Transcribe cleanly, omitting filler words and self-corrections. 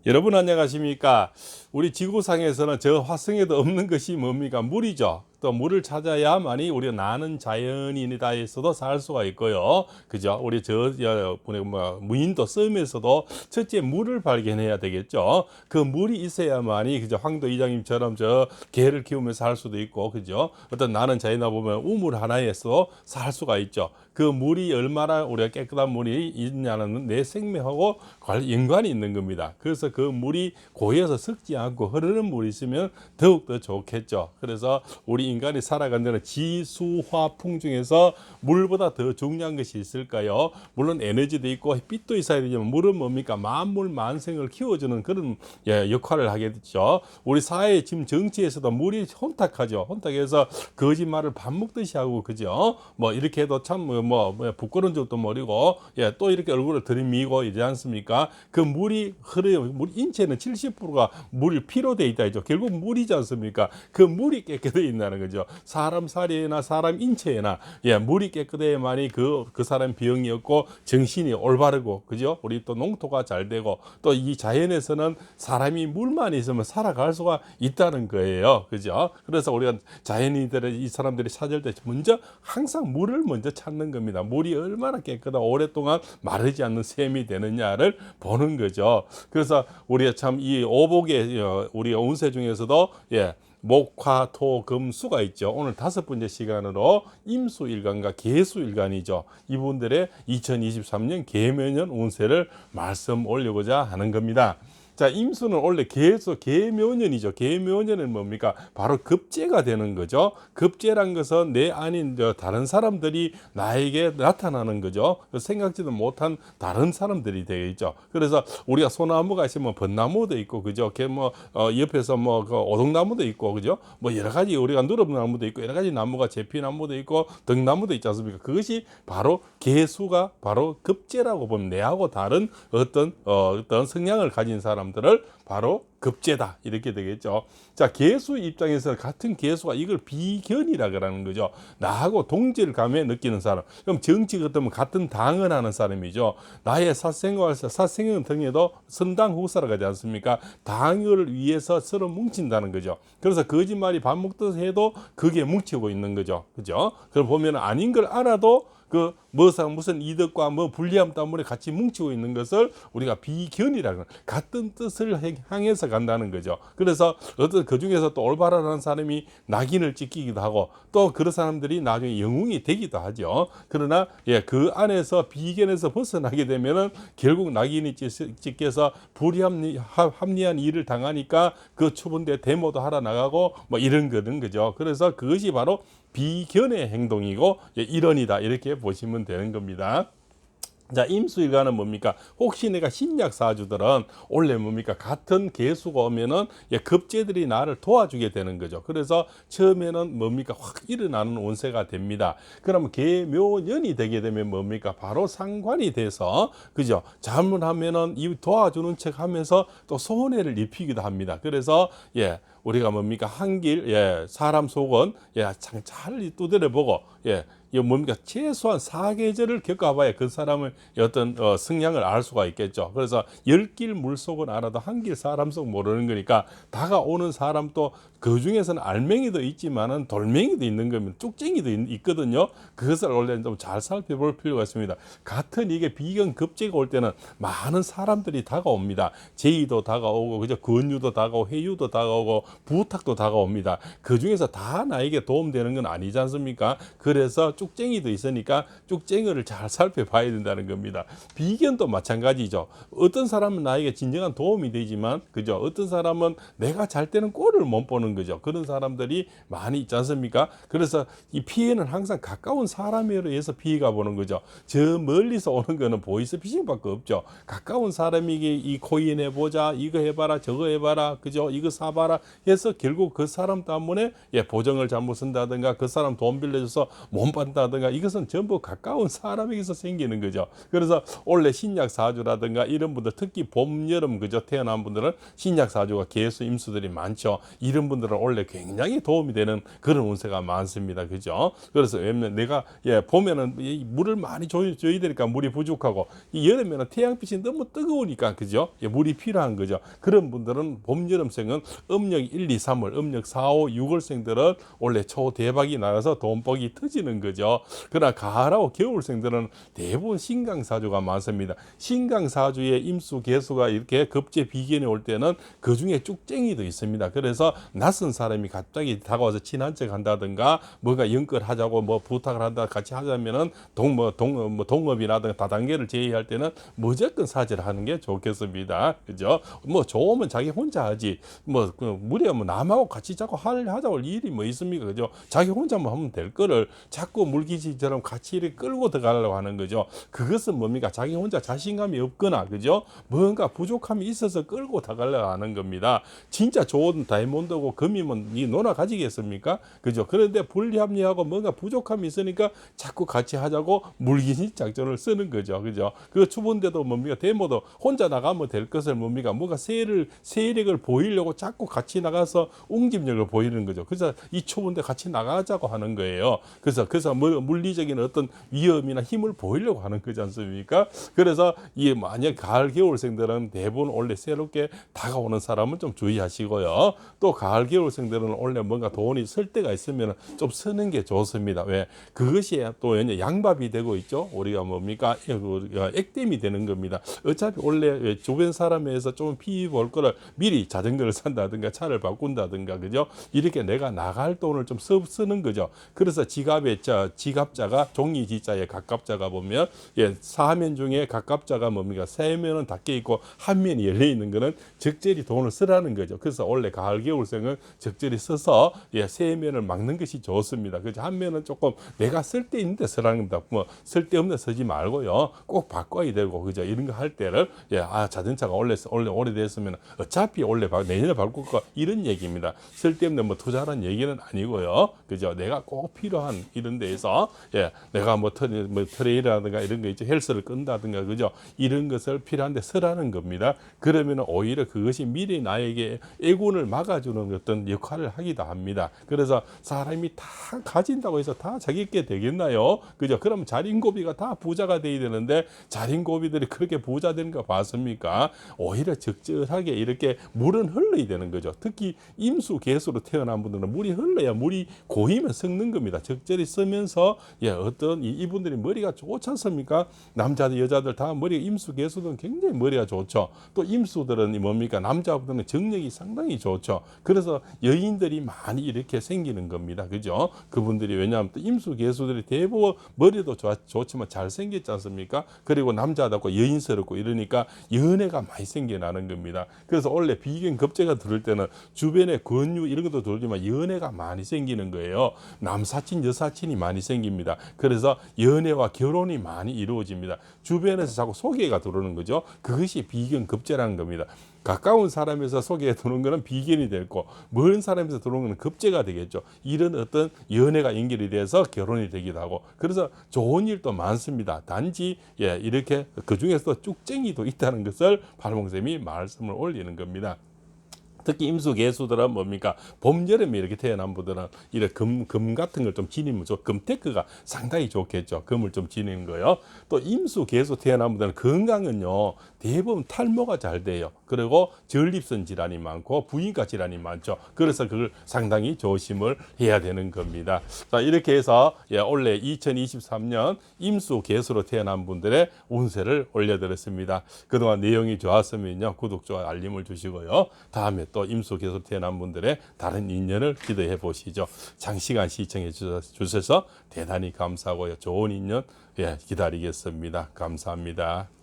여러분 안녕하십니까? 우리 지구상에서는 저 화성에도 없는 것이 뭡니까? 물이죠. 또 물을 찾아야만이 우리가 나는 자연인이다에서도 살 수가 있고요. 그죠? 우리 무인도 섬에서도 첫째 물을 발견해야 되겠죠. 그 물이 있어야만이 그죠? 황도 이장님처럼 저 개를 키우면서 살 수도 있고, 그죠? 어떤 나는 자연이다 보면 우물 하나에서 살 수가 있죠. 그 물이 얼마나 우리가 깨끗한 물이 있냐는 내 생명하고 연관이 있는 겁니다. 그래서 그 물이 고여서 썩지 않고 흐르는 물이 있으면 더욱더 좋겠죠. 그래서 우리 인간이 살아가는 데는 지수화풍 중에서 물보다 더 중요한 것이 있을까요? 물론 에너지도 있고 빛도 있어야 되지만 물은 뭡니까? 만물 만생을 키워주는 그런 역할을 하게 됐죠. 우리 사회 지금 정치에서도 물이 혼탁하죠. 혼탁해서 거짓말을 밥 먹듯이 하고, 그죠? 뭐 이렇게 해도 참 부끄러운 적도 모르고 또 이렇게 얼굴을 들이미고 이러지 않습니까? 그 물이 물 인체는 70%가 물 피로 돼 있다 했죠. 결국 물이지 않습니까? 그 물이 깨끗해 있다는 거죠. 사람 사리에나 사람 인체에나 물이 깨끗해야만이 그 사람 병이 없고 정신이 올바르고, 그죠? 우리 또 농토가 잘 되고, 또 이 자연에서는 사람이 물만 있으면 살아갈 수가 있다는 거예요. 그죠? 그래서 우리가 자연인들의 이 사람들이 찾을 때 먼저 항상 물을 먼저 찾는 겁니다. 물이 얼마나 깨끗하고 오랫동안 마르지 않는 셈이 되느냐를 보는 거죠. 그래서 우리가 참 이 오복의 우리 운세 중에서도 목, 화, 토, 금, 수가 있죠. 오늘 5번째 시간으로 임수일간과 계수일간이죠. 이분들의 2023년 계묘년 운세를 말씀 올리고자 하는 겁니다. 자, 임수는 원래 계묘년이죠. 계묘년은 뭡니까? 바로 급제가 되는 거죠. 급제란 것은 내 아닌 다른 사람들이 나에게 나타나는 거죠. 생각지도 못한 다른 사람들이 되겠죠. 그래서 우리가 소나무가 있으면 벚나무도 있고, 그죠? 옆에서 그 오동나무도 있고, 그죠? 여러 가지 우리가 누릅나무도 있고, 여러 가지 나무가 제피나무도 있고, 등나무도 있지 않습니까? 그것이 바로 계수가 바로 급제라고 보면 내하고 다른 어떤 성향을 가진 사람들을 바로 급제다 이렇게 되겠죠. 자, 계수 입장에서 같은 계수가 이걸 비견이라 그러는 거죠. 나하고 동질감에 느끼는 사람. 그럼 정치 같으면 같은 당을 하는 사람이죠. 나의 사생활 등에도 선당 후사라 하지 않습니까? 당을 위해서 서로 뭉친다는 거죠. 그래서 거짓말이 밥 먹듯 해도 그게 뭉치고 있는 거죠. 그죠? 그걸 보면 아닌 걸 알아도 무슨 이득과 불리함 때문에 같이 뭉치고 있는 것을 우리가 비견이라고, 같은 뜻을 향해서 간다는 거죠. 그래서 어떤 그 중에서 또 올바르는 사람이 낙인을 찍히기도 하고, 또 그런 사람들이 나중에 영웅이 되기도 하죠. 그러나 그 안에서 비견에서 벗어나게 되면은 결국 낙인이 찍혀서 합리한 일을 당하니까 그 추분대 데모도 하러 나가고 이런 거는 거죠. 그래서 그것이 바로 비견의 행동이고 일원이다 이렇게 보시면 되는 겁니다. 자, 임수일간은 뭡니까? 혹시 내가 신약사주들은 원래 뭡니까? 같은 계수가 오면은 급제들이 나를 도와주게 되는 거죠. 그래서 처음에는 뭡니까? 확 일어나는 운세가 됩니다. 그러면 계묘년이 되게 되면 뭡니까? 바로 상관이 돼서, 그죠? 잘못하면은 이 도와주는 척 하면서 또 손해를 입히기도 합니다. 그래서 우리가 뭡니까? 한길 사람 속은 잘 두드려보고 이 뭡니까? 최소한 4계절을 겪어봐야 그 사람의 어떤 성향을 알 수가 있겠죠. 그래서 10길 물속은 알아도 한길 사람 속 모르는 거니까, 다가오는 사람도 그 중에서는 알맹이도 있지만은 돌멩이도 있는 겁니다. 쭉쟁이도 있거든요. 그것을 원래 좀 잘 살펴볼 필요가 있습니다. 같은 이게 비견 급제가 올 때는 많은 사람들이 다가옵니다. 제의도 다가오고, 그죠? 권유도 다가오고, 회유도 다가오고, 부탁도 다가옵니다. 그 중에서 다 나에게 도움되는 건 아니지 않습니까? 그래서 쭉쟁이도 있으니까 쭉쟁이를 잘 살펴봐야 된다는 겁니다. 비견도 마찬가지죠. 어떤 사람은 나에게 진정한 도움이 되지만, 그죠? 어떤 사람은 내가 잘 때는 꼴을 못 보는 거죠. 그런 사람들이 많이 있지 않습니까? 그래서 이 피해는 항상 가까운 사람에 의해서 피해가 보는 거죠. 저 멀리서 오는 거는 보이스피싱밖에 없죠. 가까운 사람에게 이 코인 해보자, 이거 해봐라, 저거 해봐라, 그죠? 이거 사봐라 해서 결국 그 사람 때문에 보정을 잘못 쓴다든가 그 사람 돈 빌려줘서 몸 한다든가 이것은 전부 가까운 사람에게서 생기는 거죠. 그래서 원래 신약 사주라든가 이런 분들 특히 봄, 여름 그죠 태어난 분들은 신약 사주가 개수 임수들이 많죠. 이런 분들은 원래 굉장히 도움이 되는 그런 운세가 많습니다. 그죠? 그래서 왜냐면 내가 봄에는 물을 많이 줘야 되니까 물이 부족하고 이 여름에는 태양빛이 너무 뜨거우니까 그죠? 물이 필요한 거죠. 그런 분들은 봄, 여름생은 음력 1, 2, 3월, 음력 4, 5, 6월생들은 원래 초대박이 나가서 돈복이 터지는 거죠. 그러나 가을하고 겨울생들은 대부분 신강사주가 많습니다. 신강사주의 임수, 개수가 이렇게 급제 비견이 올 때는 그 중에 쭉쟁이도 있습니다. 그래서 낯선 사람이 갑자기 다가와서 친한 척 한다든가 뭐가 연결하자고 뭐 부탁을 한다 같이 하자면은 동업이라든가 다단계를 제의할 때는 무조건 사지를 하는 게 좋겠습니다. 그죠? 뭐 좋으면 자기 혼자 하지 무리가 남하고 같이 자꾸 하자고 일이 뭐 있습니까? 그죠? 자기 혼자만 하면 될 거를 자꾸 물귀신처럼 같이 이렇게 끌고 들어가려고 하는 거죠. 그것은 뭡니까? 자기 혼자 자신감이 없거나 그죠? 뭔가 부족함이 있어서 끌고 들어가려고 하는 겁니다. 진짜 좋은 다이아몬드고 금이면 이 노나 가지겠습니까? 그죠? 그런데 불합리하고 뭔가 부족함이 있으니까 자꾸 같이 하자고 물귀신 작전을 쓰는 거죠. 그죠? 그 추분데도 뭡니까? 데모도 혼자 나가면 될 것을 뭡니까? 뭔가 세력을 보이려고 자꾸 같이 나가서 웅집력을 보이는 거죠. 그래서 이 추분데 같이 나가자고 하는 거예요. 그래서 물리적인 어떤 위험이나 힘을 보이려고 하는 거지 않습니까? 그래서 이 만약 가을 겨울생들은 대부분 원래 새롭게 다가오는 사람은 좀 주의하시고요. 또 가을 겨울생들은 원래 뭔가 돈이 쓸 때가 있으면 좀 쓰는 게 좋습니다. 왜? 그것이 또 양밥이 되고 있죠. 우리가 뭡니까? 액땜이 되는 겁니다. 어차피 원래 주변 사람에서 좀 피해 볼 거를 미리 자전거를 산다든가 차를 바꾼다든가 그죠? 이렇게 내가 나갈 돈을 좀 쓰는 거죠. 그래서 지갑자가 종이 지자에 가깝자가 보면 사면 중에 가깝자가 뭡니까? 세 면은 닫혀 있고 한 면이 열려 있는 거는 적절히 돈을 쓰라는 거죠. 그래서 원래 가을 겨울생은 적절히 써서 세 면을 막는 것이 좋습니다. 그죠? 한 면은 조금 내가 쓸 데 있는데 쓰라는 겁니다. 뭐 쓸데없는 쓰지 말고요. 꼭 바꿔야 되고 그죠? 이런 거 할 때를 자동차가 원래 오래됐으면 어차피 원래 내년에 바꿀 거 이런 얘기입니다. 쓸데없는 뭐 투자라는 얘기는 아니고요. 그죠? 내가 꼭 필요한 이런 데에서 내가 뭐 트레이라든가 이런 거 있죠. 헬스를 끈다든가 그죠? 이런 것을 필요한데 쓰라는 겁니다. 그러면 오히려 그것이 미래 나에게 애군을 막아주는 어떤 역할을 하기도 합니다. 그래서 사람이 다 가진다고 해서 다 자기께 되겠나요? 그죠? 그럼 자린고비가 다 부자가 돼야 되는데 자린고비들이 그렇게 부자 되는 거 봤습니까? 오히려 적절하게 이렇게 물은 흘러야 되는 거죠. 특히 임수 개수로 태어난 분들은 물이 흘러야 물이 고이면 썩는 겁니다. 적절히 쓰면서 어떤 이분들이 머리가 좋지 않습니까? 남자들 여자들 다 머리가 임수 개수들은 굉장히 머리가 좋죠. 또 임수들은 뭡니까? 남자분들은 정력이 상당히 좋죠. 그래서 여인들이 많이 이렇게 생기는 겁니다. 그죠? 그분들이 왜냐하면 또 임수 개수들이 대부분 머리도 좋지만 잘생겼지 않습니까? 그리고 남자답고 여인스럽고 이러니까 연애가 많이 생겨나는 겁니다. 그래서 원래 비견 급제가 들을 때는 주변에 권유 이런 것도 들지만 연애가 많이 생기는 거예요. 남사친 여사친이 많이 생깁니다. 그래서 연애와 결혼이 많이 이루어집니다. 주변에서 자꾸 소개가 들어오는 거죠. 그것이 비견 급제라는 겁니다. 가까운 사람에서 소개에 들어오는 것은 비견이 되고 먼 사람에서 들어오는 것은 급제가 되겠죠. 이런 어떤 연애가 연결이 돼서 결혼이 되기도 하고 그래서 좋은 일도 많습니다. 단지 이렇게 그중에서도 쭉쟁이도 있다는 것을 발봉쌤이 말씀을 올리는 겁니다. 특히 임수 개수들은 뭡니까? 봄, 여름에 이렇게 태어난 분들은 이런 금 같은 걸 좀 지니면 금테크가 상당히 좋겠죠. 금을 좀 지니는 거요. 또 임수 개수 태어난 분들은 건강은요, 대부분 탈모가 잘 돼요. 그리고 전립선 질환이 많고 부인과 질환이 많죠. 그래서 그걸 상당히 조심을 해야 되는 겁니다. 자, 이렇게 해서 올해 2023년 임수 개수로 태어난 분들의 운세를 올려드렸습니다. 그동안 내용이 좋았으면요, 구독, 좋아요, 알림을 주시고요. 다음에 또 임수 개수 태어난 분들의 다른 인연을 기도해 보시죠. 장시간 시청해 주셔서 대단히 감사하고요. 좋은 인연 기다리겠습니다. 감사합니다.